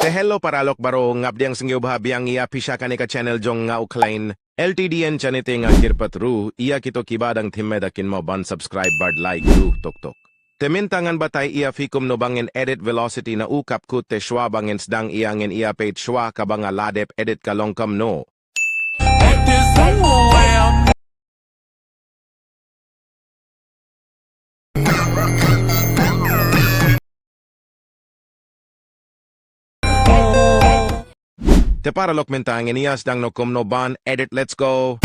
Te hello paralok baroh ngabdiang singyo bahabiang iya pisya kanika channel jong nguh khlain. LTDN chanite nga kirpat ru, iya kito kibadang timmedakin mo ban subscribe bard like ru tok tok. Temintangan batay iya fikum no bangin edit velocity na capcut te shwa bangin sdang iyangin iya page shwa kabanga ladep edit kalongkam no. Te paralok mentangin iya sdang no kumno ban edit let's go.